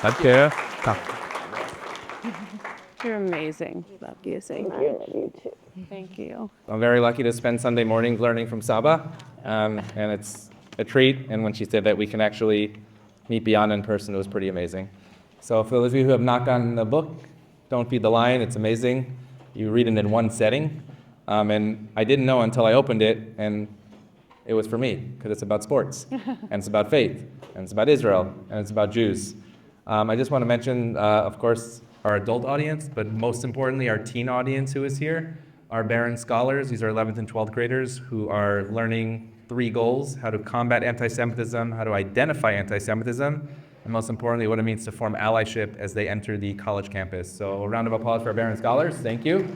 Danke. You're amazing. Love you. Thank you. Love you too. Thank you. I'm very lucky to spend Sunday mornings learning from Saba, and it's a treat. And when she said that we can actually meet Bianna in person, it was pretty amazing. So for those of you who have not gotten the book, Don't Feed the Lion, it's amazing. You read it in one setting, and I didn't know until I opened it, and it was for me, because it's about sports, and it's about faith, and it's about Israel, and it's about Jews. I just want to mention, of course, our adult audience, but most importantly, our teen audience who is here, our Barron Scholars. These are 11th and 12th graders who are learning 3 goals: how to combat anti-Semitism, how to identify anti-Semitism, and most importantly, what it means to form allyship as they enter the college campus. So a round of applause for our Barron Scholars. Thank you.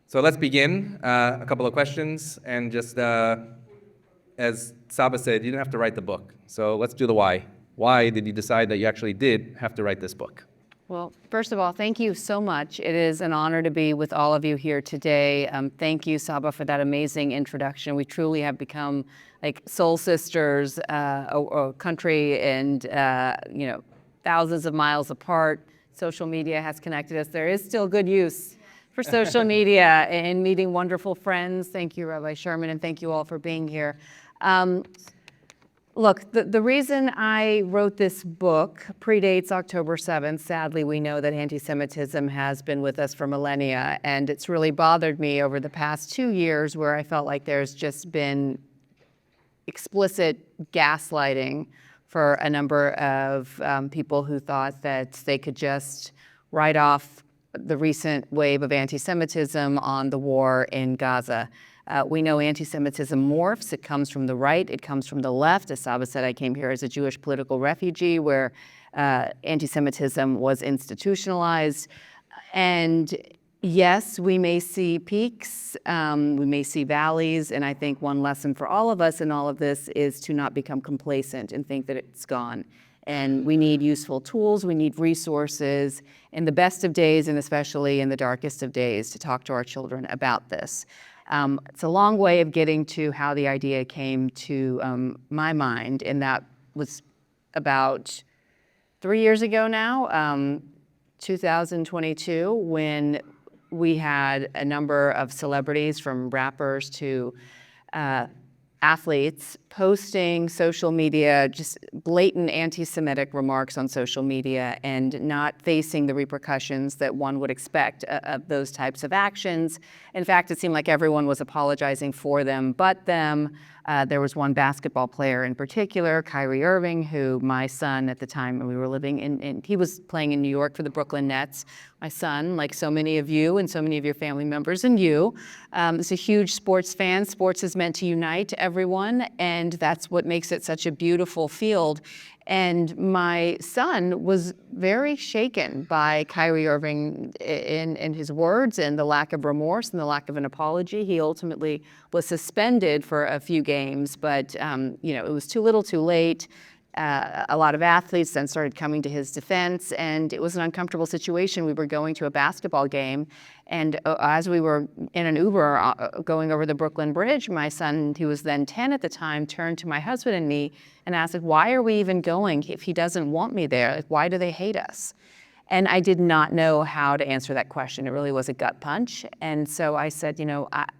So let's begin. A couple of questions, and just as Saba said, you didn't have to write the book. So let's do the why. Why did you decide that you actually did have to write this book? Well, first of all, thank you so much. It is an honor to be with all of you here today. Thank you, Saba, for that amazing introduction. We truly have become like soul sisters, a country and, thousands of miles apart. Social media has connected us. There is still good use for social media and meeting wonderful friends. Thank you, Rabbi Sherman, and thank you all for being here. Look, the reason I wrote this book predates October 7th. Sadly, we know that anti-Semitism has been with us for millennia, and it's really bothered me over the past 2 years where I felt like there's just been explicit gaslighting for a number of people who thought that they could just write off the recent wave of anti-Semitism on the war in Gaza. We know anti-Semitism morphs. It comes from the right. It comes from the left. As Saba said, I came here as a Jewish political refugee where anti-Semitism was institutionalized. And yes, we may see peaks, we may see valleys, and I think one lesson for all of us in all of this is to not become complacent and think that it's gone. And we need useful tools, we need resources in the best of days and especially in the darkest of days to talk to our children about this. It's a long way of getting to how the idea came to my mind, and that was about 3 years ago now, 2022, when we had a number of celebrities, from rappers to athletes, posting social media, just blatant anti-Semitic remarks on social media and not facing the repercussions that one would expect of those types of actions. In fact, it seemed like everyone was apologizing for them but them. There was one basketball player in particular, Kyrie Irving, who my son at the time when we were living in, he was playing in New York for the Brooklyn Nets. My son, like so many of you and so many of your family members and you, is a huge sports fan. Sports is meant to unite everyone, and that's what makes it such a beautiful field. And my son was very shaken by Kyrie Irving in his words and the lack of remorse and the lack of an apology. He ultimately was suspended for a few games, but it was too little too late. A lot of athletes then started coming to his defense, and it was an uncomfortable situation. We were going to a basketball game, and as we were in an Uber going over the Brooklyn Bridge, my son, who was then 10 at the time, turned to my husband and me and asked, like, why are we even going if he doesn't want me there? Like, why do they hate us? And I did not know how to answer that question. It really was a gut punch. And so I said,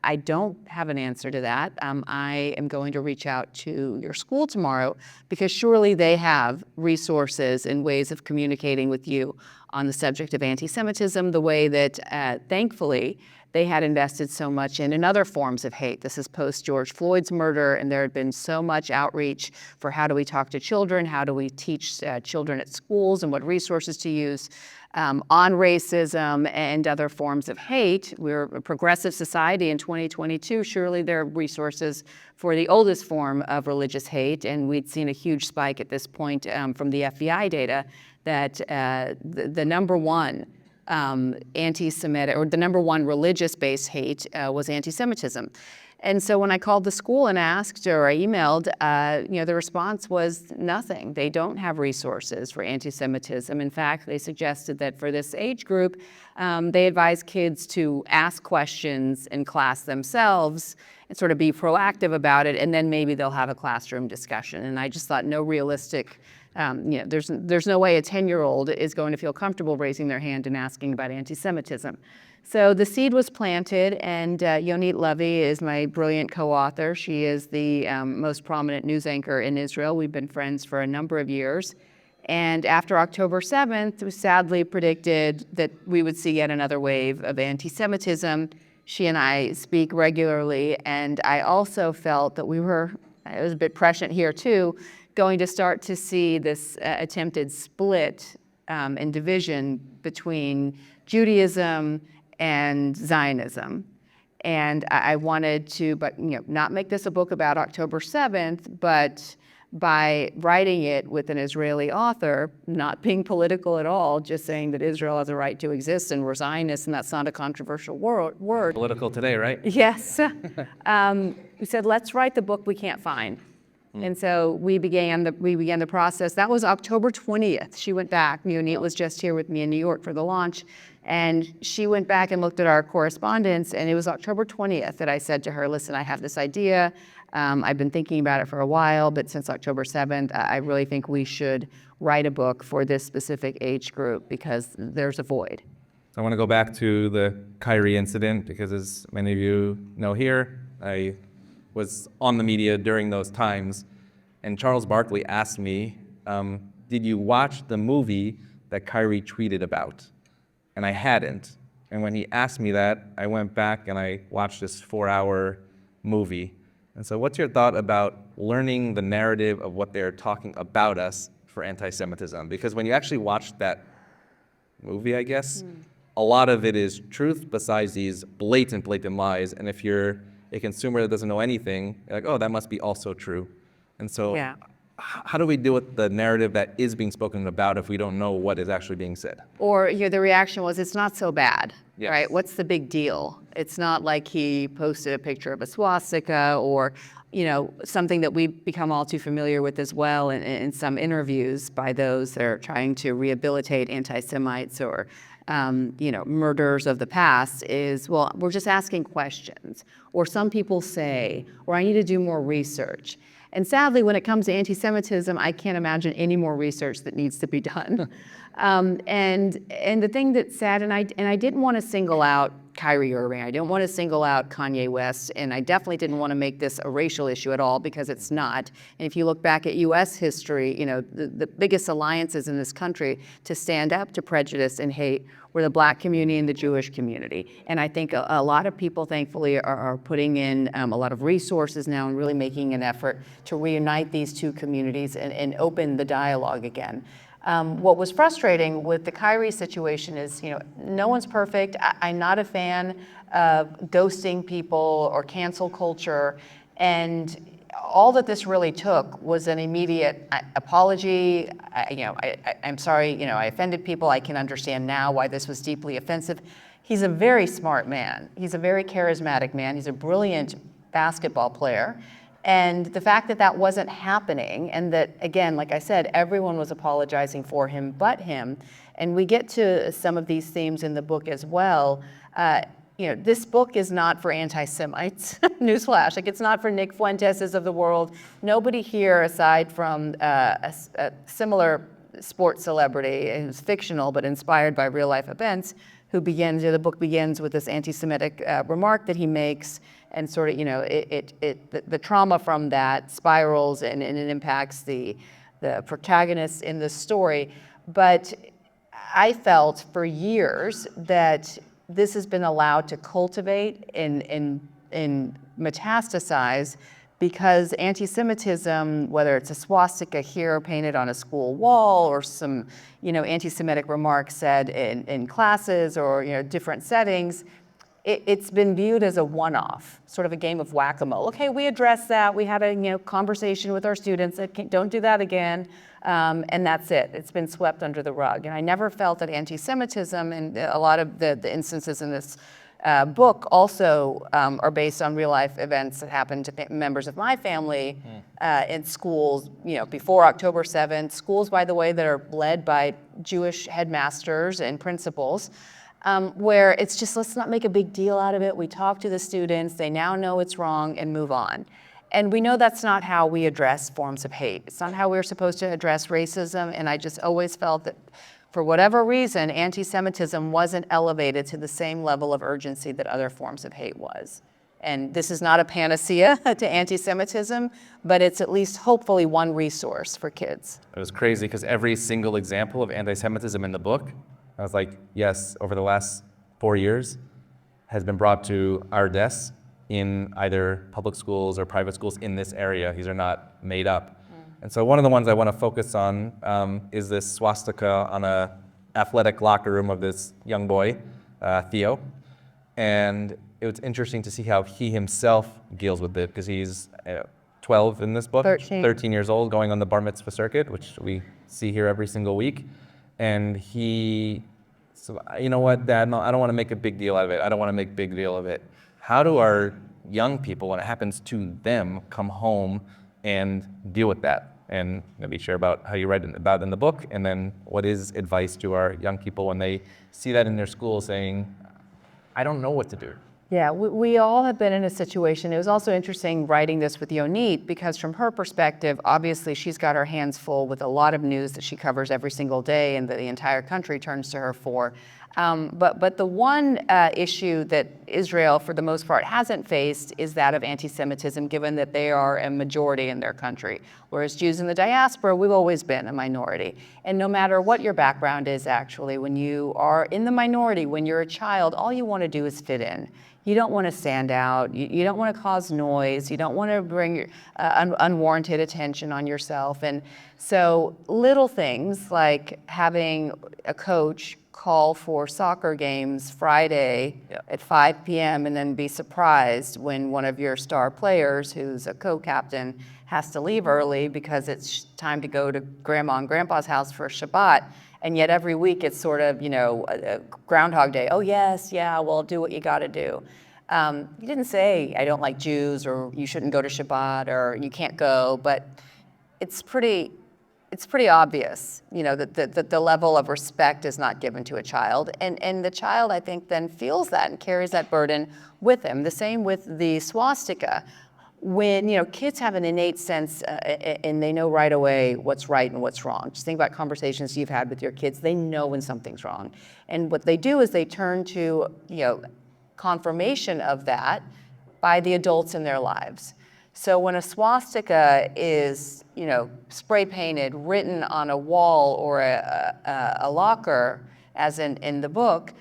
I don't have an answer to that. I am going to reach out to your school tomorrow because surely they have resources and ways of communicating with you on the subject of anti-Semitism, the way that, thankfully, they had invested so much in other forms of hate. This is post George Floyd's murder, and there had been so much outreach for how do we talk to children, how do we teach children at schools and what resources to use on racism and other forms of hate. We're a progressive society in 2022. Surely there are resources for the oldest form of religious hate, and we'd seen a huge spike at this point from the FBI data that the number one anti-Semitic, or the number one religious-based hate was anti-Semitism. And so when I called the school and asked, or I emailed, the response was nothing. They don't have resources for anti-Semitism. In fact, they suggested that for this age group, they advise kids to ask questions in class themselves and sort of be proactive about it, and then maybe they'll have a classroom discussion. And I just thought no realistic, there's no way a 10-year-old is going to feel comfortable raising their hand and asking about anti-Semitism. So the seed was planted, and Yonit Levy is my brilliant co-author. She is the most prominent news anchor in Israel. We've been friends for a number of years. And after October 7th, we sadly predicted that we would see yet another wave of anti-Semitism. She and I speak regularly, and I also felt that it was a bit prescient here too, going to start to see this attempted split and division between Judaism and Zionism. And I wanted to, not make this a book about October 7th, but by writing it with an Israeli author, not being political at all, just saying that Israel has a right to exist and we're Zionists, and that's not a controversial word. Political today, right? Yes. We said, let's write the book we can't find. And so we began the process. That was October 20th. She went back. Yonit was just here with me in New York for the launch. And she went back and looked at our correspondence, and it was October 20th that I said to her, listen, I have this idea. I've been thinking about it for a while, but since October 7th, I really think we should write a book for this specific age group because there's a void. I want to go back to the Kyrie incident because, as many of you know here, I was on the media during those times, and Charles Barkley asked me, did you watch the movie that Kyrie tweeted about? And I hadn't. And when he asked me that, I went back and I watched this 4-hour movie. And so what's your thought about learning the narrative of what they're talking about us for anti-Semitism? Because when you actually watch that movie, I guess, a lot of it is truth besides these blatant lies. And if you're a consumer that doesn't know anything, you're like, oh, that must be also true. And so how do we deal with the narrative that is being spoken about if we don't know what is actually being said? Or the reaction was, it's not so bad, Yes. right? What's the big deal? It's not like he posted a picture of a swastika or, something that we've become all too familiar with as well in some interviews by those that are trying to rehabilitate anti-Semites or, murders of the past is, well, we're just asking questions. Or some people say, or I need to do more research. And sadly, when it comes to anti-Semitism, I can't imagine any more research that needs to be done. And the thing that's sad, and I didn't want to single out Kyrie Irving, I didn't want to single out Kanye West, and I definitely didn't want to make this a racial issue at all because it's not. And if you look back at U.S. history, the biggest alliances in this country to stand up to prejudice and hate were the Black community and the Jewish community. And I think a lot of people, thankfully, are putting in a lot of resources now and really making an effort to reunite these two communities and open the dialogue again. What was frustrating with the Kyrie situation is, no one's perfect. I'm not a fan of ghosting people or cancel culture. And all that this really took was an immediate apology. I'm sorry, I offended people. I can understand now why this was deeply offensive. He's a very smart man. He's a very charismatic man. He's a brilliant basketball player. And the fact that that wasn't happening, and that, again, like I said, everyone was apologizing for him but him, and we get to some of these themes in the book as well. This book is not for anti-Semites, newsflash, it's not for Nick Fuenteses of the world. Nobody here, aside from a similar sports celebrity who's fictional but inspired by real life events, the book begins with this anti-Semitic remark that he makes, and sort of, the trauma from that spirals and it impacts the protagonists in the story. But I felt for years that this has been allowed to cultivate and metastasize because anti-Semitism, whether it's a swastika here painted on a school wall or some, anti-Semitic remarks said in classes or, different settings, it's been viewed as a one-off, sort of a game of whack-a-mole. Okay, we addressed that. We had a conversation with our students that don't do that again, and that's it. It's been swept under the rug. And I never felt that anti-Semitism and a lot of the instances in this book also are based on real life events that happened to members of my family in schools, before October 7th. Schools, by the way, that are led by Jewish headmasters and principals, where it's just, let's not make a big deal out of it. We talk to the students, they now know it's wrong, and move on. And we know that's not how we address forms of hate. It's not how we're supposed to address racism, and I just always felt that for whatever reason, anti-Semitism wasn't elevated to the same level of urgency that other forms of hate was. And this is not a panacea to anti-Semitism, but it's at least hopefully one resource for kids. It was crazy because every single example of anti-Semitism in the book, I was like, yes, over the last 4 years, has been brought to our desks in either public schools or private schools in this area. These are not made up. And so one of the ones I want to focus on is this swastika on a athletic locker room of this young boy, Theo. And it was interesting to see how he himself deals with it, because he's 12 in this book, 13 years old, going on the bar mitzvah circuit, which we see here every single week. And so you know what, Dad, no, I don't want to make a big deal out of it. I don't want to make a big deal of it. How do our young people, when it happens to them, come home and deal with that? And maybe share about how you read about it in the book, and then what is advice to our young people when they see that in their school saying, I don't know what to do. Yeah, we all have been in a situation. It was also interesting writing this with Yonit, because from her perspective, obviously she's got her hands full with a lot of news that she covers every single day and that the entire country turns to her for. But the one issue that Israel, for the most part, hasn't faced is that of anti-Semitism, given that they are a majority in their country. Whereas Jews in the diaspora, we've always been a minority. And no matter what your background is, actually, when you are in the minority, when you're a child, all you want to do is fit in. You don't want to stand out. You don't want to cause noise. You don't want to bring unwarranted attention on yourself. And so little things like having a coach call for soccer games Friday at 5 p.m. and then be surprised when one of your star players, who's a co-captain, has to leave early because it's time to go to Grandma and Grandpa's house for Shabbat. And yet every week it's sort of, a Groundhog Day. Oh, yes, yeah, well, do what you got to do. You didn't say, I don't like Jews, or you shouldn't go to Shabbat, or you can't go, but it's pretty obvious, that the level of respect is not given to a child. And the child, I think, then feels that and carries that burden with him. The same with the swastika. When, kids have an innate sense and they know right away what's right and what's wrong. Just think about conversations you've had with your kids. They know when something's wrong. And what they do is they turn to, confirmation of that by the adults in their lives. So when a swastika is, spray painted, written on a wall or a locker, as in the book,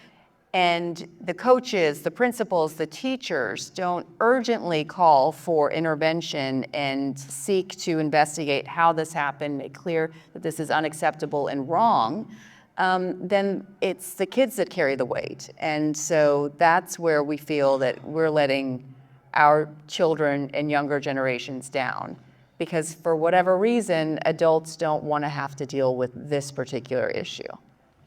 and the coaches, the principals, the teachers don't urgently call for intervention and seek to investigate how this happened, make clear that this is unacceptable and wrong, then it's the kids that carry the weight. And so that's where we feel that we're letting our children and younger generations down, because for whatever reason, adults don't want to have to deal with this particular issue.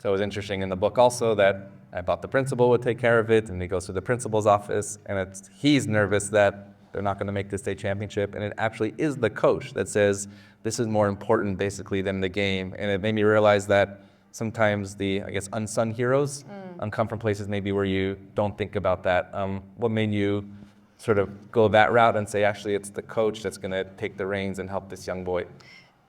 So it was interesting in the book also that I thought the principal would take care of it, and he goes to the principal's office, and he's nervous that they're not going to make the state championship, and it actually is the coach that says this is more important basically than the game. And it made me realize that sometimes the, unsung heroes come from places maybe where you don't think about that. What made you sort of go that route and say, actually, it's the coach that's going to take the reins and help this young boy?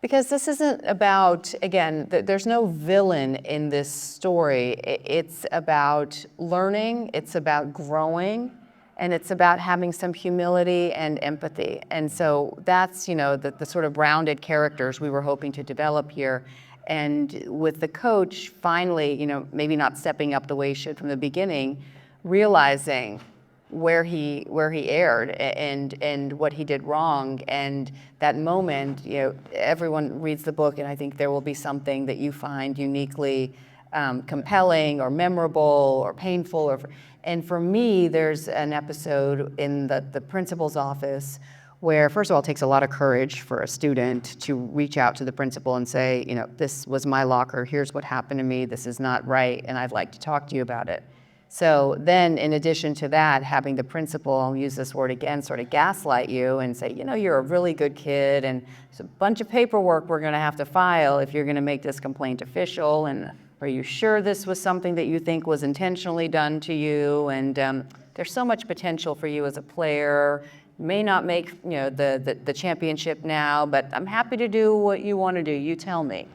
Because this isn't about, again, there's no villain in this story. It's about learning, it's about growing, and it's about having some humility and empathy. And so that's, the sort of rounded characters we were hoping to develop here. And with the coach finally, maybe not stepping up the way he should from the beginning, realizing where he erred and what he did wrong. And that moment, everyone reads the book, and I think there will be something that you find uniquely compelling or memorable or painful. And for me, there's an episode in the principal's office where, first of all, it takes a lot of courage for a student to reach out to the principal and say, this was my locker, here's what happened to me, this is not right, and I'd like to talk to you about it. So then, in addition to that, having the principal, I'll use this word again, sort of gaslight you and say, you know, you're a really good kid, and there's a bunch of paperwork we're going to have to file if you're going to make this complaint official, and are you sure this was something that you think was intentionally done to you? And there's so much potential for you as a player. May not make, you know, the championship now, but I'm happy to do what you want to do. You tell me.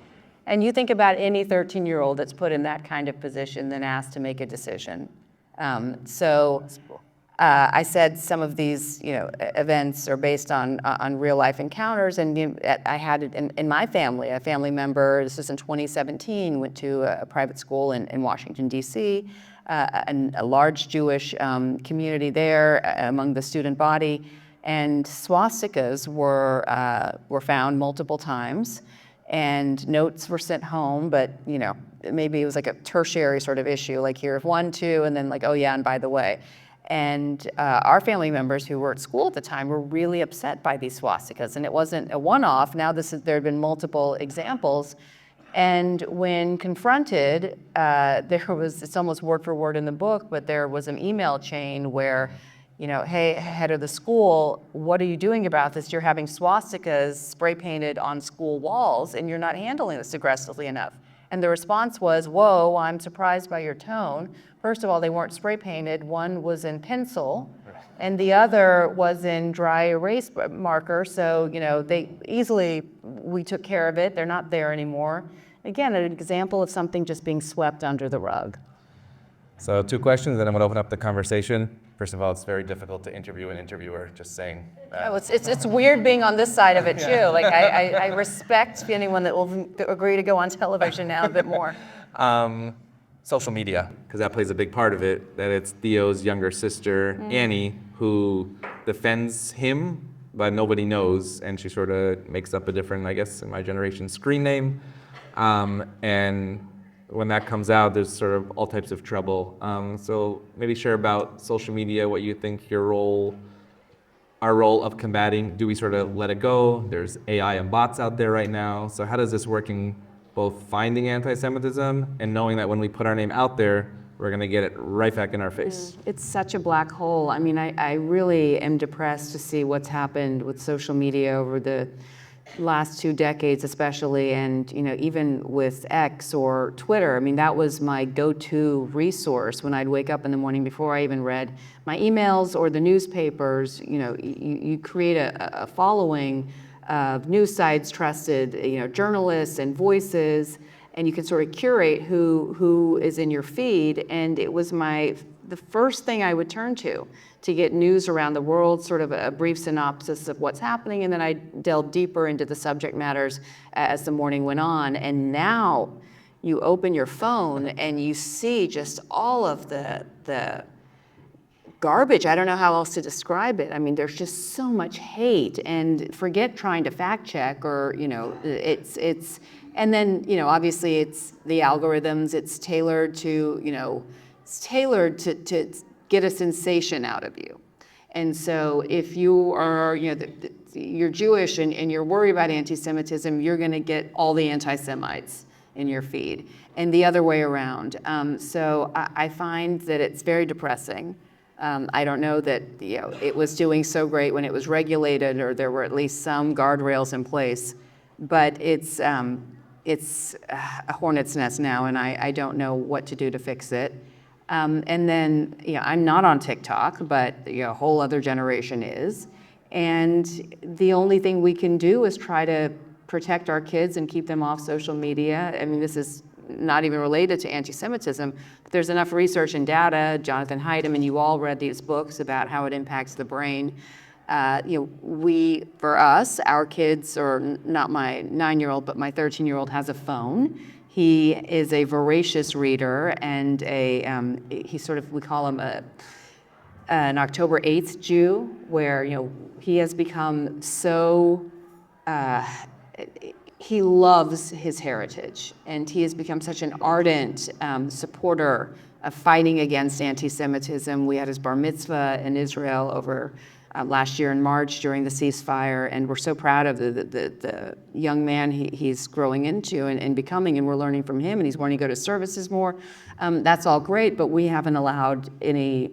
And you think about any 13-year-old that's put in that kind of position, then asked to make a decision. I said some of these, you know, events are based on real life encounters, and you know, I had it in my family. A family member, this was in 2017, went to a private school in Washington, D.C., and a large Jewish community there among the student body, and swastikas were found multiple times. And notes were sent home, but you know, maybe it was like a tertiary sort of issue, like here's 1, 2, and then like, oh yeah, and by the way. And our family members who were at school at the time were really upset by these swastikas, and it wasn't a one-off. Now there had been multiple examples, and when confronted, there was, it's almost word for word in the book, but there was an email chain where, you know, hey, head of the school, what are you doing about this? You're having swastikas spray painted on school walls, and you're not handling this aggressively enough. And the response was, whoa, I'm surprised by your tone. First of all, they weren't spray painted. One was in pencil, and the other was in dry erase marker. So, you know, we took care of it. They're not there anymore. Again, an example of something just being swept under the rug. So 2 questions, then I'm going to open up the conversation. First of all, it's very difficult to interview an interviewer, just saying. Oh, it's weird being on this side of it too. Like I respect anyone that will agree to go on television now a bit more. Social media, because that plays a big part of it, that it's Theo's younger sister, Annie, who defends him, but nobody knows, and she sort of makes up a different, I guess, in my generation, screen name. And when that comes out, there's sort of all types of trouble. So maybe share about social media, what you think our role of combating. Do we sort of let it go? There's AI and bots out there right now. So how does this work in both finding anti-Semitism and knowing that when we put our name out there, we're going to get it right back in our face? It's such a black hole. I mean, I really am depressed to see what's happened with social media over the last 2 decades especially, and you know, even with X or Twitter. I mean, that was my go-to resource when I'd wake up in the morning before I even read my emails or the newspapers. You know, you create a following of news sites, trusted, you know, journalists and voices, and you can sort of curate who is in your feed. And it was the first thing I would turn to get news around the world, sort of a brief synopsis of what's happening, and then I delved deeper into the subject matters as the morning went on. And now you open your phone and you see just all of the garbage. I don't know how else to describe it. I mean, there's just so much hate, and forget trying to fact check or, you know, and then, you know, obviously it's the algorithms, it's tailored to, you know, to get a sensation out of you. And so if you are, you know, you're Jewish and you're worried about anti-Semitism, you're going to get all the anti-Semites in your feed, and the other way around. So I find that it's very depressing. I don't know that, you know, it was doing so great when it was regulated, or there were at least some guardrails in place, but it's a hornet's nest now, and I don't know what to do to fix it. And then, you know, I'm not on TikTok, but you know, a whole other generation is. And the only thing we can do is try to protect our kids and keep them off social media. I mean, this is not even related to anti-Semitism, but there's enough research and data. Jonathan Haidt, and you all read these books about how it impacts the brain. You know, for us, our kids, or not my 9-year-old, but my 13-year-old has a phone. He is a voracious reader, and he's sort of, we call him an October 8th Jew, where, you know, he has become so, he loves his heritage, and he has become such an ardent supporter of fighting against anti-Semitism. We had his bar mitzvah in Israel over last year in March during the ceasefire, and we're so proud of the young man he's growing into and becoming, and we're learning from him, and he's wanting to go to services more. That's all great, but we haven't allowed any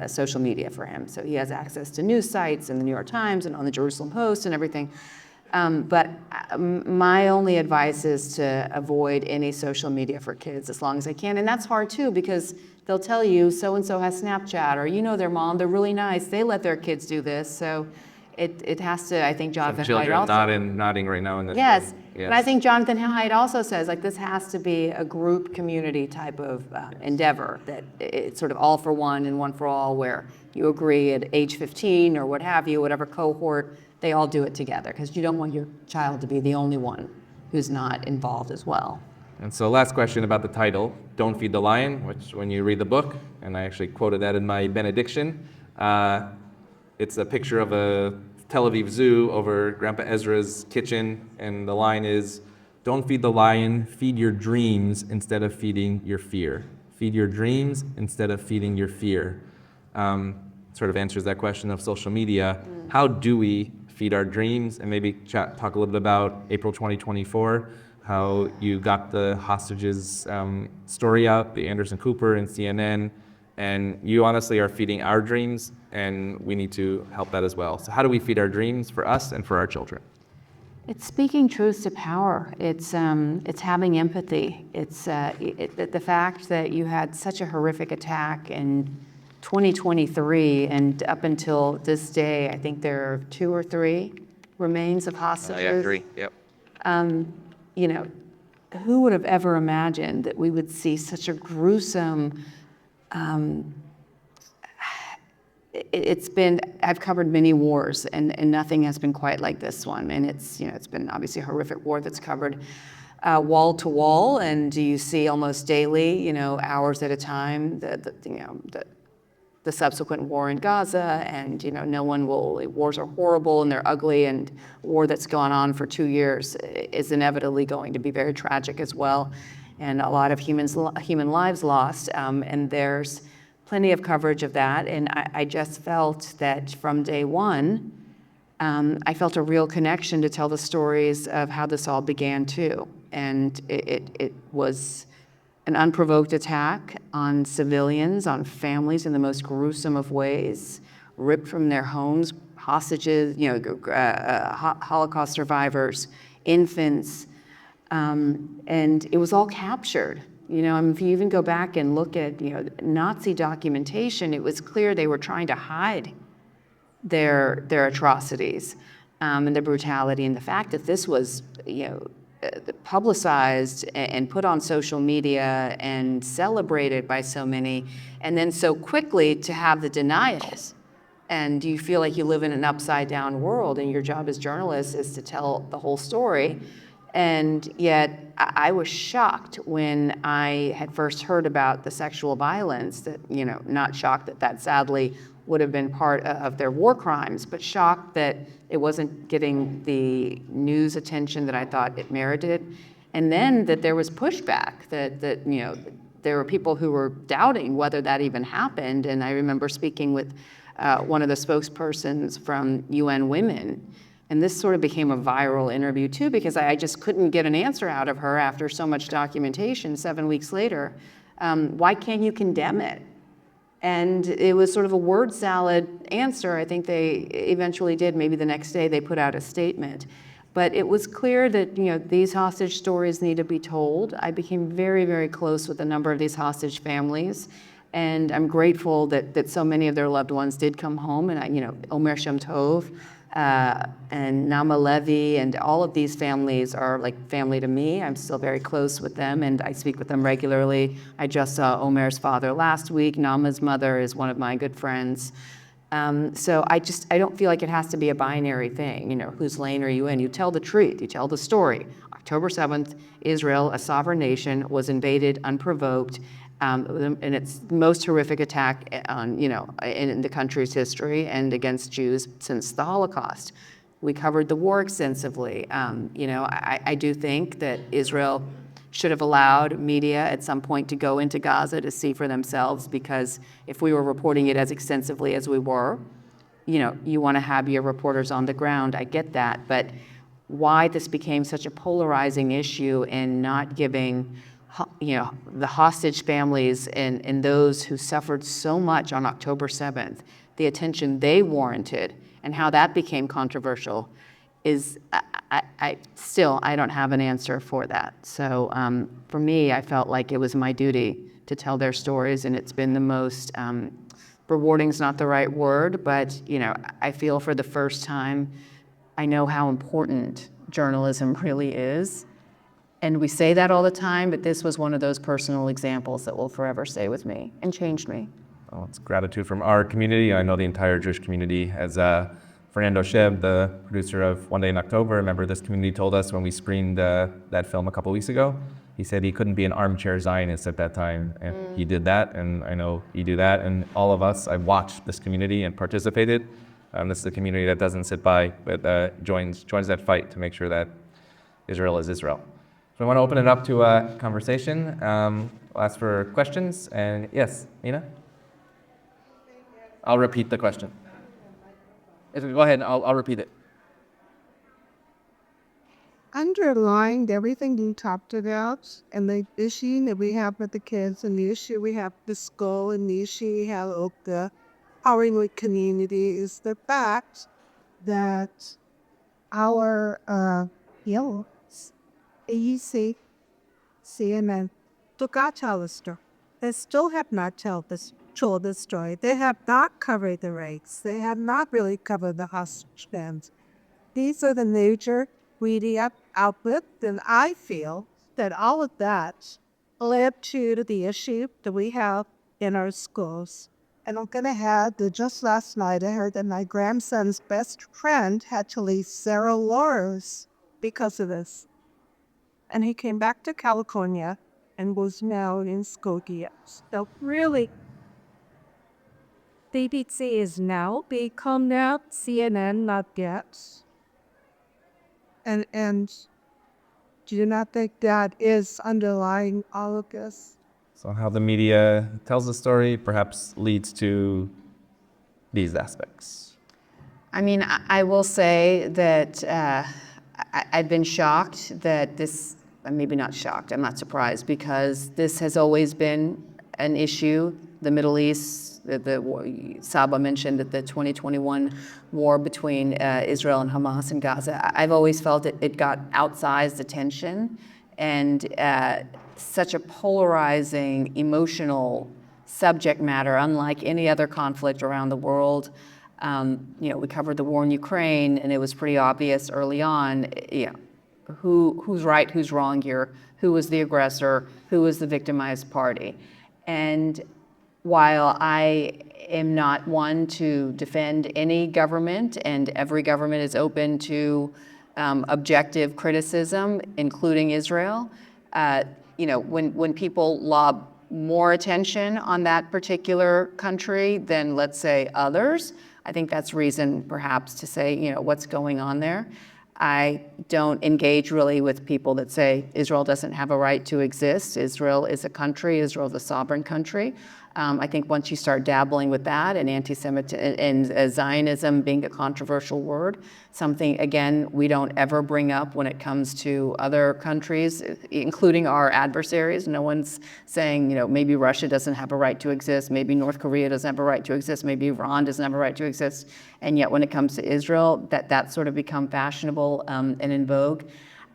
social media for him. So he has access to news sites and the New York Times and on the Jerusalem Post and everything. But my only advice is to avoid any social media for kids as long as I can. And that's hard too, because they'll tell you so-and-so has Snapchat, or you know their mom, they're really nice, they let their kids do this. So it has to, I think Jonathan Haidt also. Children nodding right now in this Yes, room. Yes, but I think Jonathan Haidt also says, like, this has to be a group community type of endeavor, that it's sort of all for one and one for all, where you agree at age 15 or what have you, whatever cohort, they all do it together, because you don't want your child to be the only one who's not involved as well. And so last question about the title, Don't Feed the Lion, which when you read the book, and I actually quoted that in my benediction, it's a picture of a Tel Aviv zoo over Grandpa Ezra's kitchen, and the line is, don't feed the lion, feed your dreams instead of feeding your fear. Feed your dreams instead of feeding your fear. Sort of answers that question of social media. How do we feed our dreams? And maybe talk a little bit about April 2024, how you got the hostages story out, the Anderson Cooper and CNN, and you honestly are feeding our dreams, and we need to help that as well. So how do we feed our dreams for us and for our children? It's speaking truth to power. It's having empathy. It's the fact that you had such a horrific attack in 2023, and up until this day, I think there are 2 or 3 remains of hostages. Yeah, 3, yep. You know, who would have ever imagined that we would see such a gruesome, I've covered many wars, and nothing has been quite like this one. And it's been obviously a horrific war that's covered wall to wall, and you see almost daily, hours at a time, the subsequent war in Gaza, and wars are horrible and they're ugly, and war that's gone on for 2 years is inevitably going to be very tragic as well, and a lot of human lives lost, and there's plenty of coverage of that. And I just felt that from day one, I felt a real connection to tell the stories of how this all began too, and it was an unprovoked attack on civilians, on families in the most gruesome of ways, ripped from their homes, hostages, Holocaust survivors, infants, and it was all captured. If you even go back and look at Nazi documentation, it was clear they were trying to hide their atrocities and their brutality, and the fact that this was publicized and put on social media and celebrated by so many, and then so quickly to have the denials. And you feel like you live in an upside down world, and your job as journalists is to tell the whole story. And yet I was shocked when I had first heard about the sexual violence, that, not shocked that sadly would have been part of their war crimes, but shocked that it wasn't getting the news attention that I thought it merited. And then that there was pushback, that there were people who were doubting whether that even happened. And I remember speaking with one of the spokespersons from UN Women, and this sort of became a viral interview too, because I just couldn't get an answer out of her after so much documentation 7 weeks later. Why can't you condemn it? And it was sort of a word salad answer. I think they eventually did. Maybe the next day they put out a statement. But it was clear that these hostage stories need to be told. I became very, very close with a number of these hostage families, and I'm grateful that so many of their loved ones did come home. And Omer Shem Tov and Nama Levy, and all of these families are like family to me. I'm still very close with them, and I speak with them regularly. I just saw Omer's father last week. Nama's mother is one of my good friends. So I don't feel like it has to be a binary thing. Whose lane are you in? You tell the truth. You tell the story. October 7th, Israel, a sovereign nation, was invaded unprovoked, and it's the most horrific attack in the country's history and against Jews since the Holocaust. We covered the war extensively. I do think that Israel should have allowed media at some point to go into Gaza to see for themselves, because if we were reporting it as extensively as we were, you want to have your reporters on the ground. I get that. But why this became such a polarizing issue and not giving, the hostage families and those who suffered so much on October 7th, the attention they warranted, and how that became controversial is, I don't have an answer for that. So for me, I felt like it was my duty to tell their stories, and it's been the most, rewarding is not the right word, but I feel for the first time, I know how important journalism really is. And we say that all the time, but this was one of those personal examples that will forever stay with me and changed me. Well, it's gratitude from our community. I know the entire Jewish community. As Fernando Sheb, the producer of One Day in October, a member of this community, told us when we screened that film a couple weeks ago, he said he couldn't be an armchair Zionist at that time. And he did that, and I know you do that. And all of us, I've watched this community and participated. This is a community that doesn't sit by, but joins that fight to make sure that Israel is Israel. So I want to open it up to a conversation. I'll ask for questions. And yes, Nina? I'll repeat the question. Go ahead, I'll repeat it. Underlying everything you talked about and the issue that we have with the kids and the issue we have with the school and the issue we have with the Hollywood community is the fact that our AEC, CNN, took out tell the story. They still have not told the story. They have not covered the rates. They have not really covered the hostage families. These are the major media outlets, and I feel that all of that led to the issue that we have in our schools. And I'm going to add that just last night I heard that my grandson's best friend had to leave Sarah Laura's because of this. And he came back to California and was now in Skokie. So really, BBC is now become now CNN, not yet. And do you not think that is underlying all of this? So how the media tells the story perhaps leads to these aspects. I mean, I will say that I've been shocked that this, maybe not shocked, I'm not surprised, because this has always been an issue. The Middle East, Saba mentioned that the 2021 war between Israel and Hamas in Gaza, I've always felt it got outsized attention, and such a polarizing, emotional subject matter, unlike any other conflict around the world. We covered the war in Ukraine, and it was pretty obvious early on, who's right, who's wrong here, who was the aggressor, who was the victimized party. And while I am not one to defend any government, and every government is open to objective criticism, including Israel, when people lob more attention on that particular country than, let's say, others, I think that's reason perhaps to say, what's going on there. I don't engage really with people that say Israel doesn't have a right to exist. Israel is a country. Israel is a sovereign country. I think once you start dabbling with that and anti-Semitism and Zionism being a controversial word, something, again, we don't ever bring up when it comes to other countries, including our adversaries. No one's saying, maybe Russia doesn't have a right to exist, maybe North Korea doesn't have a right to exist, maybe Iran doesn't have a right to exist. And yet when it comes to Israel, that's sort of become fashionable and in vogue.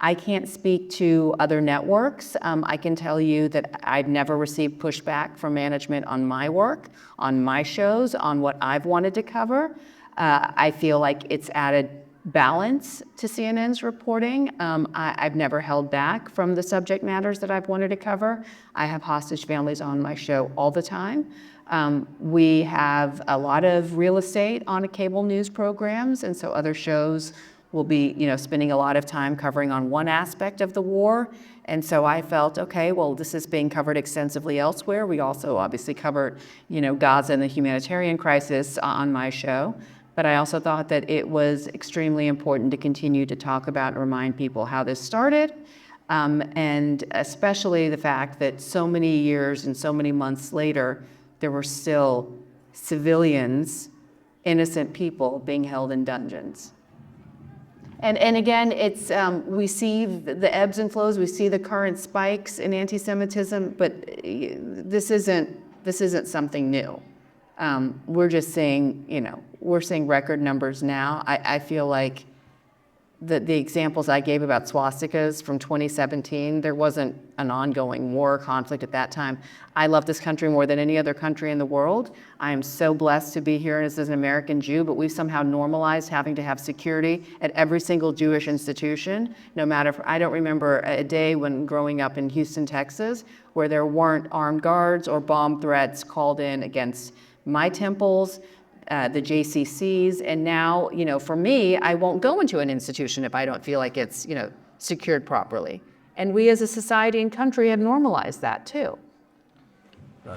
I can't speak to other networks. I can tell you that I've never received pushback from management on my work, on my shows, on what I've wanted to cover. I feel like it's added balance to CNN's reporting. I've never held back from the subject matters that I've wanted to cover. I have hostage families on my show all the time. We have a lot of real estate on cable news programs, and so other shows will be, spending a lot of time covering on one aspect of the war. And so I felt, okay, well, this is being covered extensively elsewhere. We also obviously covered, Gaza and the humanitarian crisis on my show. But I also thought that it was extremely important to continue to talk about and remind people how this started. And especially the fact that so many years and so many months later, there were still civilians innocent people being held in dungeons. And again, it's we see the ebbs and flows, we see the current spikes in anti-Semitism, but this isn't something new. We're just seeing, we're seeing record numbers now. I feel like the examples I gave about swastikas from 2017, there wasn't an ongoing war or conflict at that time. I love this country more than any other country in the world. I am so blessed to be here as an American Jew, but we've somehow normalized having to have security at every single Jewish institution, no matter, I don't remember a day when growing up in Houston, Texas, where there weren't armed guards or bomb threats called in against my temples, the JCCs, and now, for me, I won't go into an institution if I don't feel like it's, secured properly. And we as a society and country have normalized that too.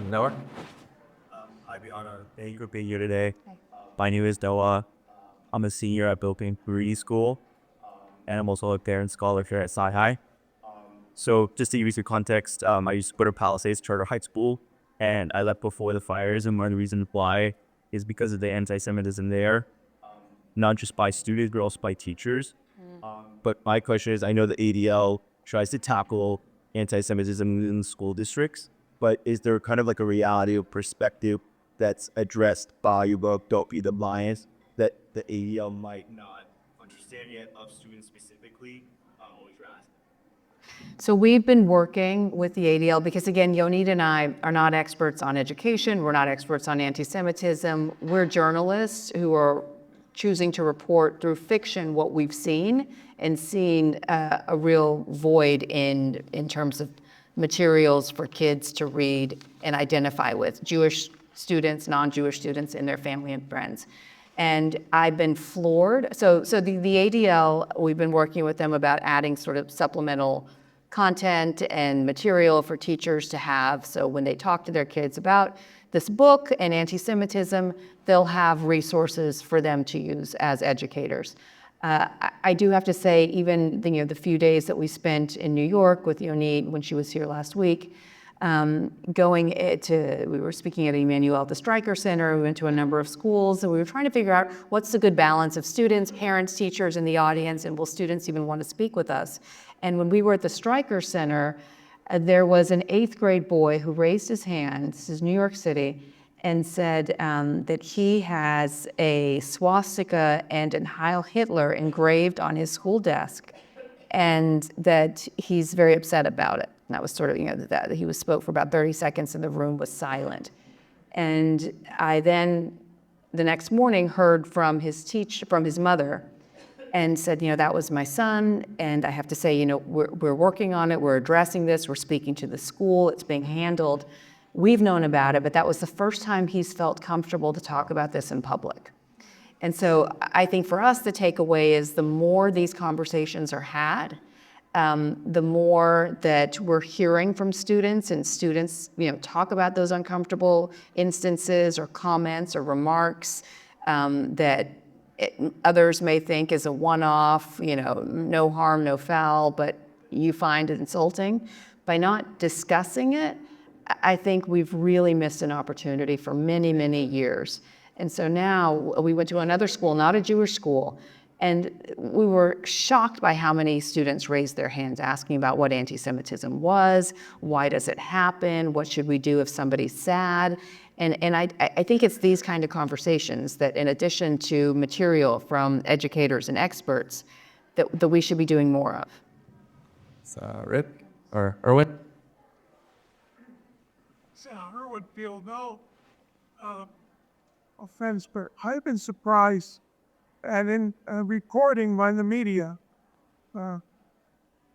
Noah? Hi, Bianna. Thank you for being here today. My name is Noah. I'm a senior at Bilpin Community School, and I'm also a parent scholar here at Sinai. So just to give you some context, I used to go to Palisades Charter High School, and I left before the fires, and one of the reasons why is because of the anti-Semitism there, not just by students, but also by teachers. But my question is, I know the ADL tries to tackle anti-Semitism in school districts, but is there kind of like a reality or perspective that's addressed by your book, Don't Be the Bias, that the ADL might not understand yet of students specifically? What you're asking. So we've been working with the ADL because, again, Yonit and I are not experts on education. We're not experts on anti-Semitism. We're journalists who are choosing to report through fiction what we've seen and seen a real void in terms of materials for kids to read and identify with, Jewish students, non-Jewish students, and their family and friends. And I've been floored. So the ADL, we've been working with them about adding sort of supplemental content and material for teachers to have. So when they talk to their kids about this book and anti-Semitism, they'll have resources for them to use as educators. I do have to say, even the few days that we spent in New York with Yonit when she was here last week, we were speaking at Emmanuel at the Stryker Center, we went to a number of schools, and we were trying to figure out what's the good balance of students, parents, teachers in the audience, and will students even want to speak with us? And when we were at the Stryker Center, there was an 8th grade boy who raised his hand, this is New York City, and said that he has a swastika and an Heil Hitler engraved on his school desk, and that he's very upset about it. And that was sort of, that he spoke for about 30 seconds and the room was silent. And I then, the next morning, heard from his mother, and said, that was my son, and I have to say, we're working on it, we're addressing this, we're speaking to the school, it's being handled. We've known about it, but that was the first time he's felt comfortable to talk about this in public. And so I think for us, the takeaway is the more these conversations are had, the more that we're hearing from students, and students, talk about those uncomfortable instances or comments or remarks that others may think is a one-off, no harm, no foul, but you find it insulting. By not discussing it, I think we've really missed an opportunity for many, many years. And so now we went to another school, not a Jewish school, and we were shocked by how many students raised their hands asking about what anti-Semitism was, why does it happen, what should we do if somebody's sad. And I think it's these kind of conversations that, in addition to material from educators and experts, that we should be doing more of. So, Rick or Erwin? Erwin Field, no offense, but I've been surprised, and in reporting by the media,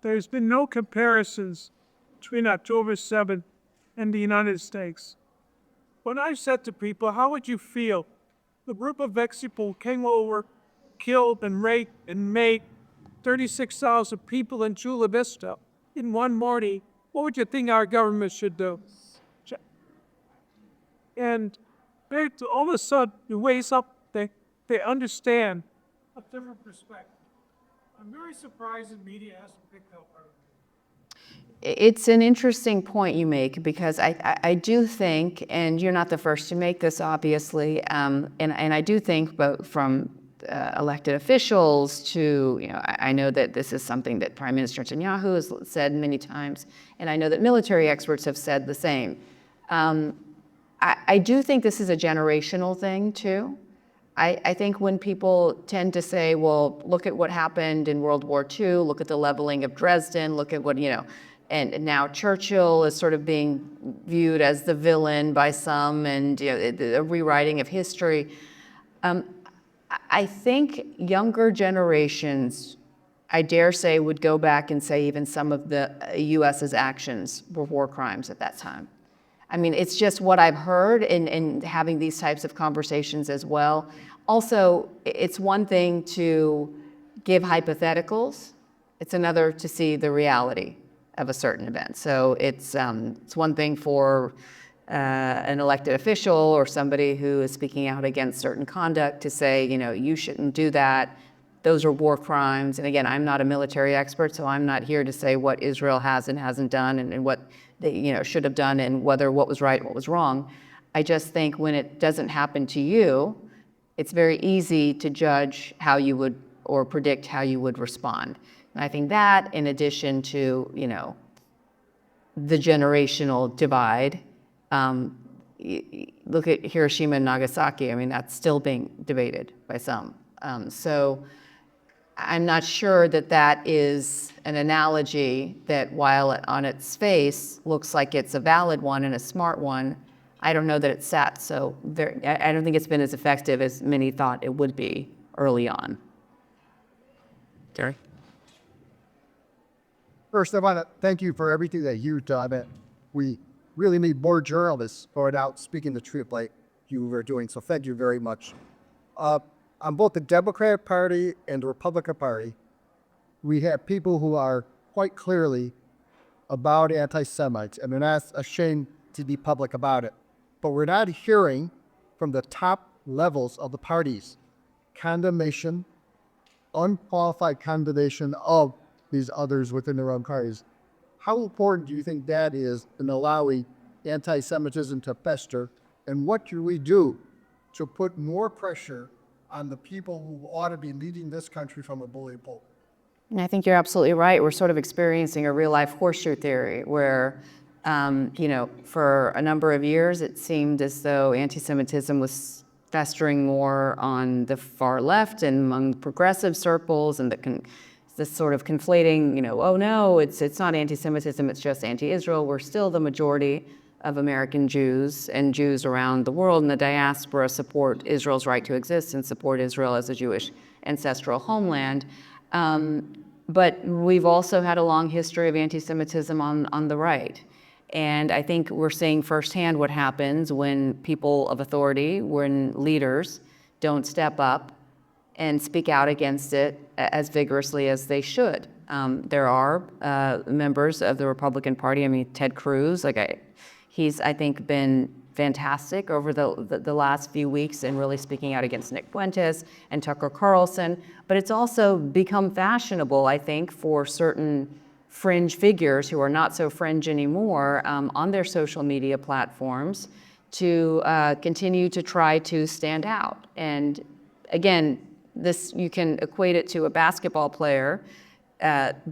there's been no comparisons between October 7th and the United States. When I said to people, how would you feel? The group of Mexico came over, killed and raped and made 36,000 people in Chula Vista in one morning. What would you think our government should do? And all of a sudden, you raise up, they understand a different perspective. I'm very surprised the media hasn't picked up on it. It's an interesting point you make, because I do think, and you're not the first to make this, obviously, and I do think, both from elected officials to, I know that this is something that Prime Minister Netanyahu has said many times, and I know that military experts have said the same. I do think this is a generational thing too. I think when people tend to say, well, look at what happened in World War II, look at the leveling of Dresden, look at what, and now Churchill is sort of being viewed as the villain by some, and a rewriting of history. I think younger generations, I dare say, would go back and say even some of the U.S.'s actions were war crimes at that time. I mean, it's just what I've heard in having these types of conversations as well. Also, it's one thing to give hypotheticals. It's another to see the reality of a certain event. So it's one thing for an elected official or somebody who is speaking out against certain conduct to say, you shouldn't do that. Those are war crimes. And again, I'm not a military expert, so I'm not here to say what Israel has and hasn't done, and what they should have done, and what was right and what was wrong. I just think when it doesn't happen to you, it's very easy to judge how you would, or predict how you would respond. And I think that, in addition to, the generational divide, look at Hiroshima and Nagasaki. I mean, that's still being debated by some. So I'm not sure that is an analogy that, while on its face looks like it's a valid one and a smart one, I don't know that it's sat so very, I don't think it's been as effective as many thought it would be early on. Gary? First, I want to thank you for everything that you've done. We really need more journalists going out speaking the truth like you were doing, so thank you very much. On both the Democratic Party and the Republican Party, we have people who are quite clearly about anti-Semites, and they're not ashamed to be public about it. But we're not hearing from the top levels of the parties condemnation, unqualified condemnation of these others within their own parties. How important do you think that is in allowing anti-Semitism to fester? And what do we do to put more pressure on the people who ought to be leading this country from a bully pulpit? And I think you're absolutely right. We're sort of experiencing a real-life horseshoe theory where, for a number of years, it seemed as though anti-Semitism was festering more on the far left and among progressive circles, and this sort of conflating, oh no, it's not anti-Semitism, it's just anti-Israel. We're still the majority of American Jews, and Jews around the world in the diaspora support Israel's right to exist and support Israel as a Jewish ancestral homeland. But we've also had a long history of anti-Semitism on the right. And I think we're seeing firsthand what happens when people of authority, when leaders don't step up and speak out against it as vigorously as they should. There are members of the Republican Party. I mean, Ted Cruz, he's, I think, been fantastic over the last few weeks in really speaking out against Nick Fuentes and Tucker Carlson. But it's also become fashionable, I think, for certain fringe figures who are not so fringe anymore on their social media platforms to continue to try to stand out. And again, you can equate it to a basketball player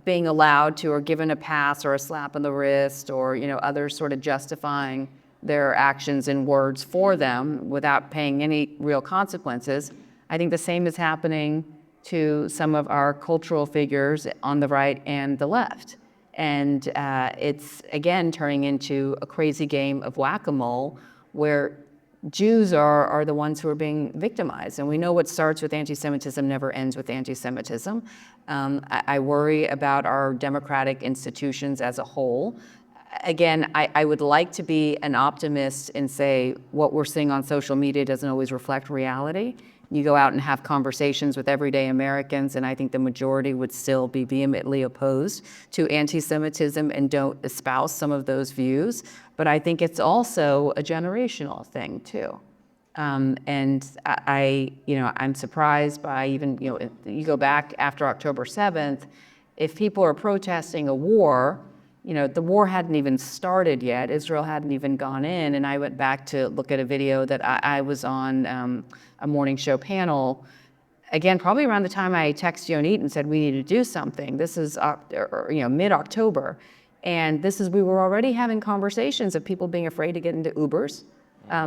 being allowed to, or given a pass or a slap on the wrist, or others sort of justifying their actions and words for them without paying any real consequences. I think the same is happening to some of our cultural figures on the right and the left. And it's, again, turning into a crazy game of whack-a-mole where Jews are the ones who are being victimized. And we know what starts with anti-Semitism never ends with anti-Semitism. I worry about our democratic institutions as a whole. Again, I would like to be an optimist and say what we're seeing on social media doesn't always reflect reality. You go out and have conversations with everyday Americans, and I think the majority would still be vehemently opposed to anti-Semitism and don't espouse some of those views. But I think it's also a generational thing too. And I'm surprised by even, you go back after October 7th, if people are protesting a war, the war hadn't even started yet. Israel hadn't even gone in. And I went back to look at a video that I was on a morning show panel. Again, probably around the time I texted Yonit and said we need to do something. This is mid-October. And we were already having conversations of people being afraid to get into Ubers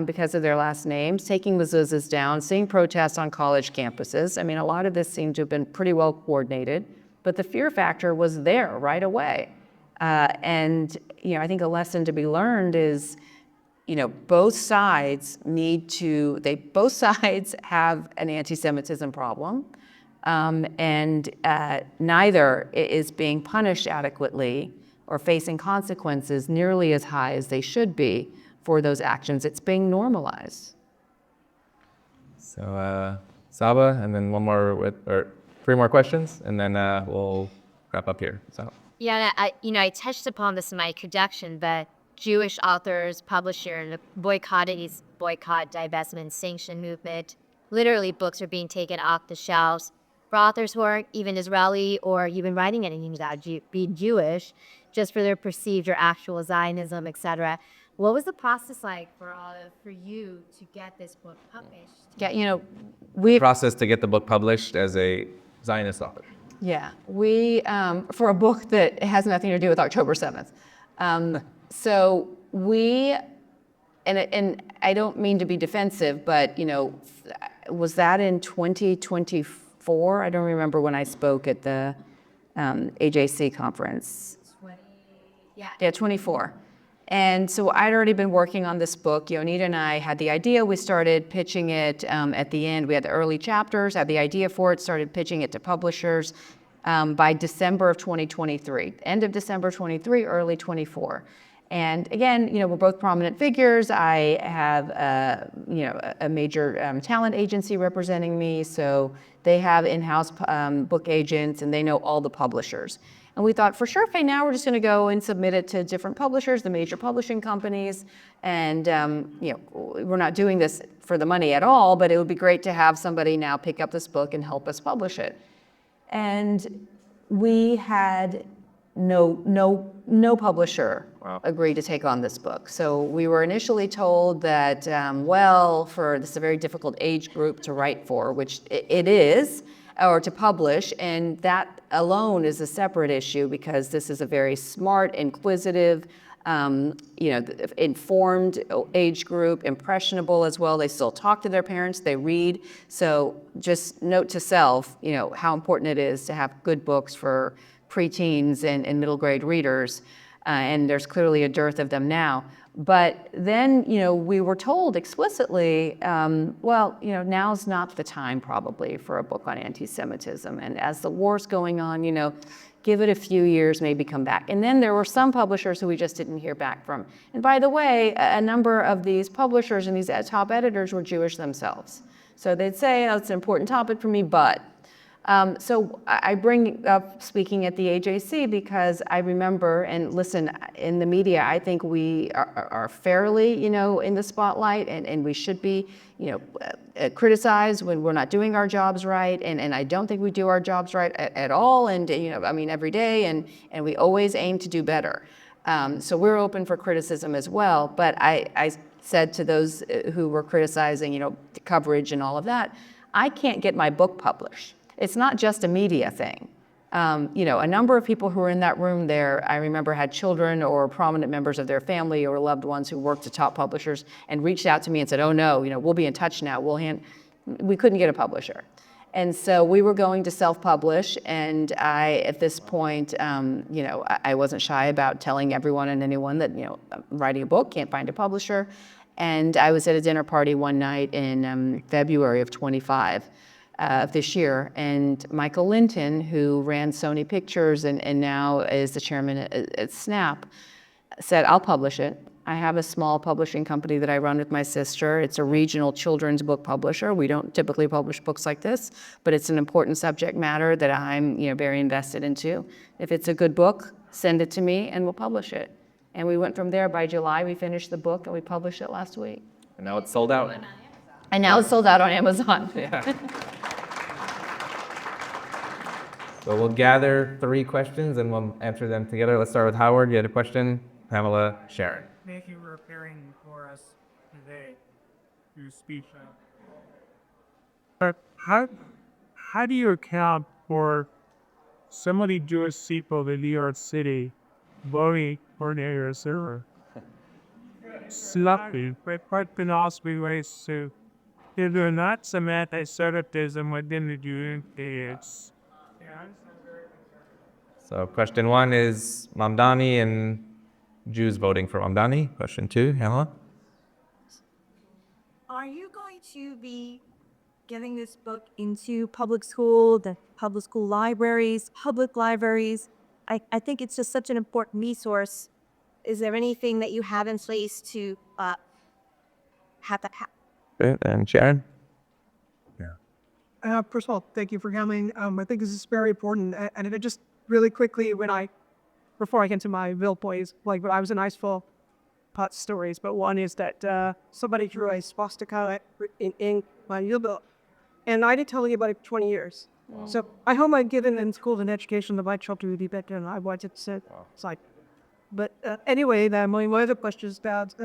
because of their last names, taking mezuzahs down, seeing protests on college campuses. I mean, a lot of this seemed to have been pretty well coordinated, but the fear factor was there right away. And I think a lesson to be learned is, both sides both sides have an anti-Semitism problem, and neither is being punished adequately or facing consequences nearly as high as they should be for those actions. It's being normalized. So Saba, and then three more questions, and then we'll wrap up here. So. Yeah, I touched upon this in my introduction, but Jewish authors, publishers, boycott, divestment, sanction movement. Literally, books are being taken off the shelves for authors who aren't even Israeli or even writing anything without being Jewish, just for their perceived or actual Zionism, etc. What was the process like for you to get this book published? Yeah, Process to get the book published as a Zionist author. Yeah, we, for a book that has nothing to do with October 7th. So we, and I don't mean to be defensive, but, was that in 2024? I don't remember when I spoke at the AJC conference. Yeah, 24. And so I'd already been working on this book. Yonit and I had the idea. We started pitching it at the end. We had the early chapters, had the idea for it, started pitching it to publishers by December of 2023, end of December 23, early 24. And again, we're both prominent figures. I have, a major talent agency representing me. So they have in-house book agents and they know all the publishers. And we thought, for sure, okay, now we're just going to go and submit it to different publishers, the major publishing companies. And, we're not doing this for the money at all, but it would be great to have somebody now pick up this book and help us publish it. And we had no publisher agreed to take on this book. So we were initially told that, for this is a very difficult age group to write for, which it is, or to publish, and that alone is a separate issue because this is a very smart, inquisitive, informed age group, impressionable as well. They still talk to their parents, they read. So just note to self, how important it is to have good books for preteens and middle grade readers. And there's clearly a dearth of them now. But then, we were told explicitly, now's not the time probably for a book on anti-Semitism. And as the war's going on, give it a few years, maybe come back. And then there were some publishers who we just didn't hear back from. And by the way, a number of these publishers and these top editors were Jewish themselves. So they'd say, it's an important topic for me, but. So I bring up speaking at the AJC because I remember, and listen, in the media, I think we are fairly, in the spotlight, and we should be, criticized when we're not doing our jobs right. And I don't think we do our jobs right at all. And, every day, and we always aim to do better. So we're open for criticism as well. But I said to those who were criticizing, the coverage and all of that, I can't get my book published. It's not just a media thing. A number of people who were in that room there, I remember had children or prominent members of their family or loved ones who worked at top publishers and reached out to me and said, oh no, we'll be in touch now. We couldn't get a publisher. And so we were going to self-publish, and I, at this point, I wasn't shy about telling everyone and anyone that, I'm writing a book, can't find a publisher. And I was at a dinner party one night in February of 25. This year, and Michael Linton, who ran Sony Pictures and now is the chairman at Snap, said, I'll publish it. I have a small publishing company that I run with my sister. It's a regional children's book publisher. We don't typically publish books like this, but it's an important subject matter that I'm very invested into. If it's a good book, send it to me and we'll publish it. And we went from there. By July, we finished the book and we published it last week. And now it's sold out. And now it's sold out on Amazon. Yeah. So we'll gather 3 questions and we'll answer them together. Let's start with Howard. You had a question? Pamela, Sharon. Thank you for appearing for us today to speak. But how do you account for so many Jewish people in New York City voting for Erez Sherman? Sloppy, but quite been also ways to. Is there not some anti-Semitism within the Jewish kids? So question 1 is Mamdani and Jews voting for Mamdani. Question 2, Pamela. Are you going to be getting this book into public school, the public school libraries, public libraries? I think it's just such an important resource. Is there anything that you have in place to have that happen? Okay, and Sharon. First of all, thank you for coming. I think this is very important. And it just really quickly, before I get to my real points, like when I was in high school, part stories, but one is that somebody drew a swastika in ink my yearbook, and I didn't tell anybody for 20 years. Wow. So I hope I'm given in schools and education that my children will be better than I wanted to say. Wow. But anyway, my other question is about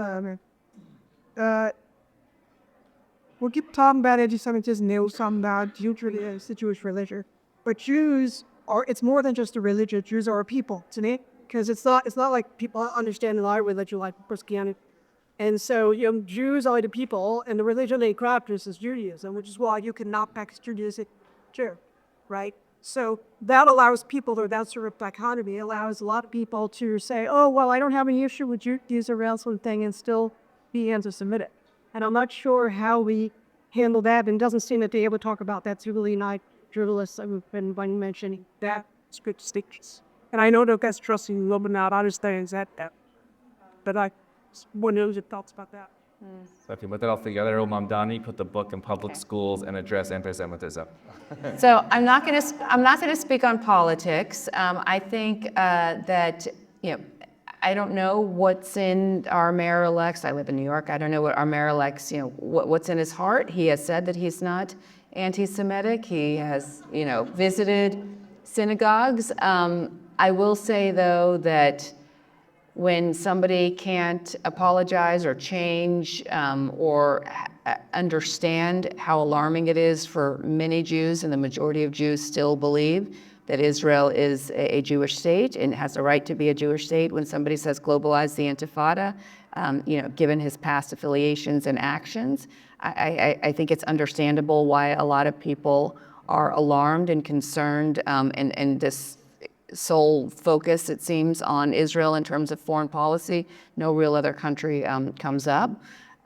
we keep talking about anti-Semitism, they was talking about the Jewish religion. But Jews it's more than just a religion. Jews are a people, today. Because it's not like people understand our religion like Christianity. And so, Jews are the people, and the religion they practice is Judaism, which is why you cannot practice Judaism, Jew, right? So that allows people, or that sort of dichotomy allows a lot of people to say, oh, well, I don't have any issue with Judaism or some thing and still be anti-Semitic. And I'm not sure how we handle that, and it doesn't seem that they're able to talk about that. It's really not journalists have been mentioning that. It's good distinctions. And I know that that's trusting a little bit now, I understand that. But I want to know your thoughts about that. So if you put that all together, Mamdani put the book in public schools and address anti-Semitism. So I'm not going to speak on politics. I think that I don't know what's in our mayor-elect's. I live in New York. I don't know what our mayor-elect's. What's in his heart. He has said that he's not anti-Semitic. He has visited synagogues. I will say though that when somebody can't apologize or change or understand how alarming it is for many Jews, and the majority of Jews still believe that Israel is a Jewish state and has a right to be a Jewish state. When somebody says globalize the Intifada, given his past affiliations and actions, I think it's understandable why a lot of people are alarmed and concerned, and this sole focus, it seems, on Israel in terms of foreign policy. No real other country comes up.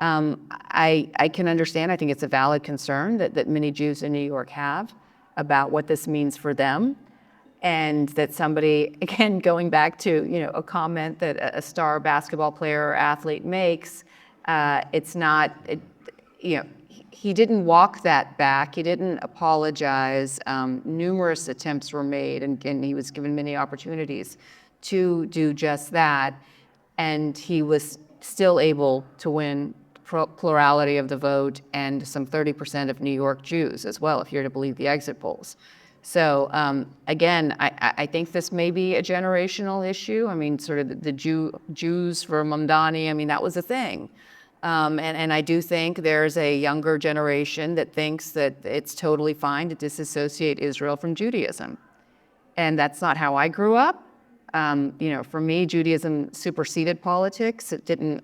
I can understand, I think it's a valid concern that many Jews in New York have about what this means for them. And that somebody, again, going back to a comment that a star basketball player or athlete makes, it's not, he didn't walk that back. He didn't apologize. Numerous attempts were made, and he was given many opportunities to do just that. And he was still able to win plurality of the vote and some 30% of New York Jews as well, if you're to believe the exit polls. So again, I think this may be a generational issue. I mean, sort of the Jews for Mamdani, I mean, that was a thing. And I do think there's a younger generation that thinks that it's totally fine to disassociate Israel from Judaism. And that's not how I grew up. For me, Judaism superseded politics.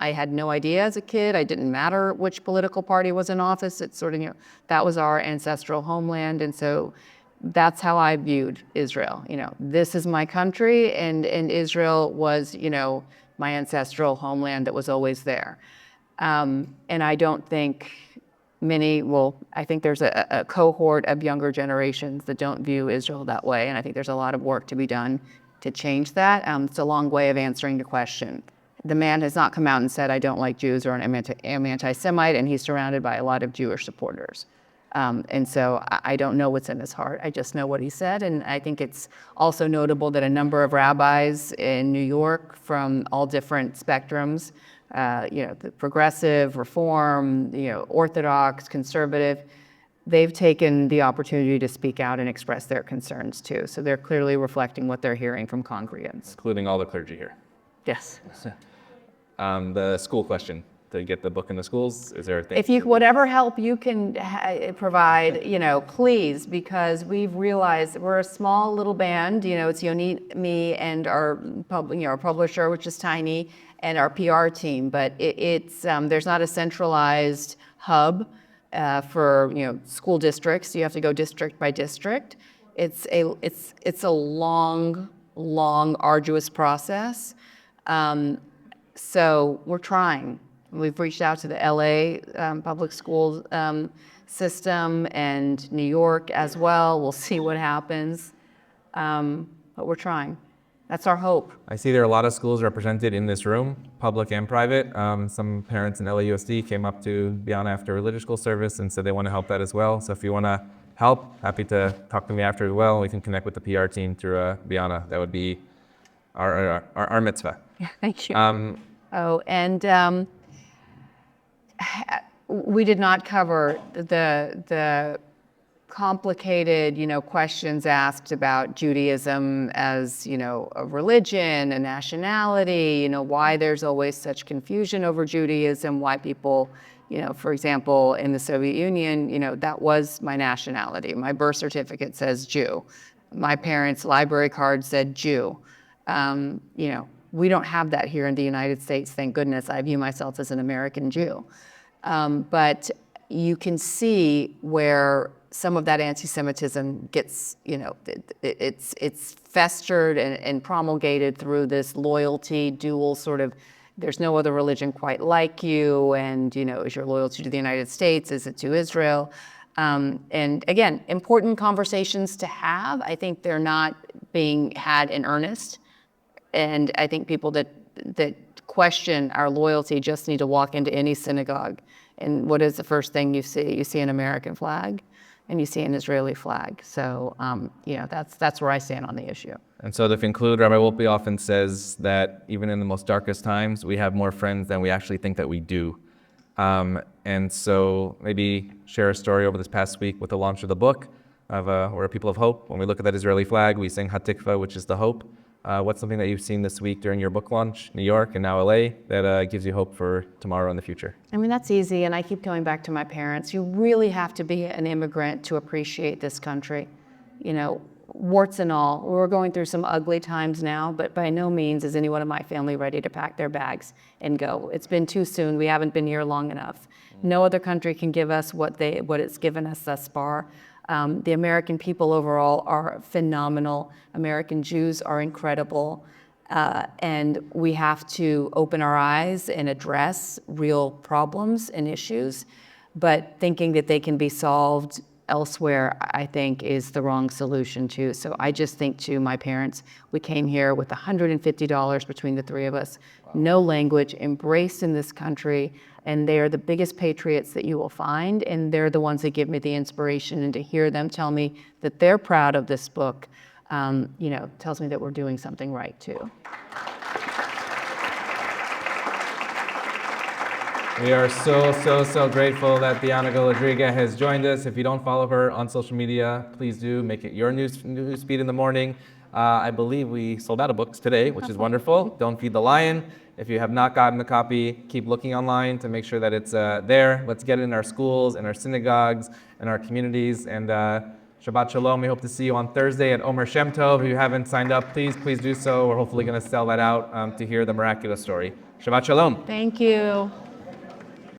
I had no idea as a kid. It didn't matter which political party was in office. It's sort of, that was our ancestral homeland. And so that's how I viewed Israel. This is my country, and Israel was, my ancestral homeland that was always there. And I don't think I think there's a cohort of younger generations that don't view Israel that way. And I think there's a lot of work to be done to change that. It's a long way of answering the question. The man has not come out and said, I don't like Jews or I'm anti-Semite, and he's surrounded by a lot of Jewish supporters. And so I don't know what's in his heart. I just know what he said. And I think it's also notable that a number of rabbis in New York from all different spectrums, the progressive, reform, Orthodox, conservative, they've taken the opportunity to speak out and express their concerns too. So they're clearly reflecting what they're hearing from congregants. Including all the clergy here. Yes. The school question, to get the book in the schools, is there a thing? If you, whatever help you can provide, please, because we've realized we're a small little band. It's Yoni, me, and our our publisher, which is tiny, and our PR team. But it's there's not a centralized hub for school districts. You have to go district by district. It's a long, arduous process. So we're trying. We've reached out to the LA public school system and New York as well. We'll see what happens, but we're trying. That's our hope. I see there are a lot of schools represented in this room, public and private. Some parents in LAUSD came up to Bianna after religious school service and said they want to help that as well. So if you want to help, happy to talk to me after as well. We can connect with the PR team through Bianna. That would be our mitzvah. Yeah, thank you. And we did not cover the complicated, questions asked about Judaism as, a religion, a nationality, why there's always such confusion over Judaism, why people, for example, in the Soviet Union, that was my nationality. My birth certificate says Jew. My parents' library card said Jew. We don't have that here in the United States, thank goodness. I view myself as an American Jew. But you can see where some of that anti-Semitism gets, it's festered and promulgated through this loyalty, dual sort of, there's no other religion quite like you, and, is your loyalty to the United States, is it to Israel? And again, important conversations to have. I think they're not being had in earnest. And I think people that question our loyalty just need to walk into any synagogue. And what is the first thing you see? You see an American flag and you see an Israeli flag. So, that's where I stand on the issue. And so to conclude, Rabbi Wolpe often says that even in the most darkest times, we have more friends than we actually think that we do. And so maybe share a story over this past week with the launch of the book of We're a People of Hope. When we look at that Israeli flag, we sing Hatikva, which is the hope. What's something that you've seen this week during your book launch, New York and now LA, that gives you hope for tomorrow and the future? I mean, that's easy, and I keep going back to my parents. You really have to be an immigrant to appreciate this country. Warts and all. We're going through some ugly times now, but by no means is anyone in my family ready to pack their bags and go. It's been too soon. We haven't been here long enough. No other country can give us what it's given us thus far. The American people overall are phenomenal. American Jews are incredible. And we have to open our eyes and address real problems and issues. But thinking that they can be solved elsewhere, I think, is the wrong solution too. So I just think to my parents, we came here with $150 between the three of us, no language, embraced in this country, and they are the biggest patriots that you will find, and they're the ones that give me the inspiration, and to hear them tell me that they're proud of this book, tells me that we're doing something right too. We are so grateful that Bianna Golodryga has joined us. If you don't follow her on social media, please do. Make it your news feed in the morning. I believe we sold out of books today, which is wonderful. Don't Feed the Lion. If you have not gotten a copy, keep looking online to make sure that it's there. Let's get it in our schools, in our synagogues, in our communities. And Shabbat Shalom. We hope to see you on Thursday at Omer Shem Tov. If you haven't signed up, please do so. We're hopefully going to sell that out to hear the miraculous story. Shabbat Shalom. Thank you.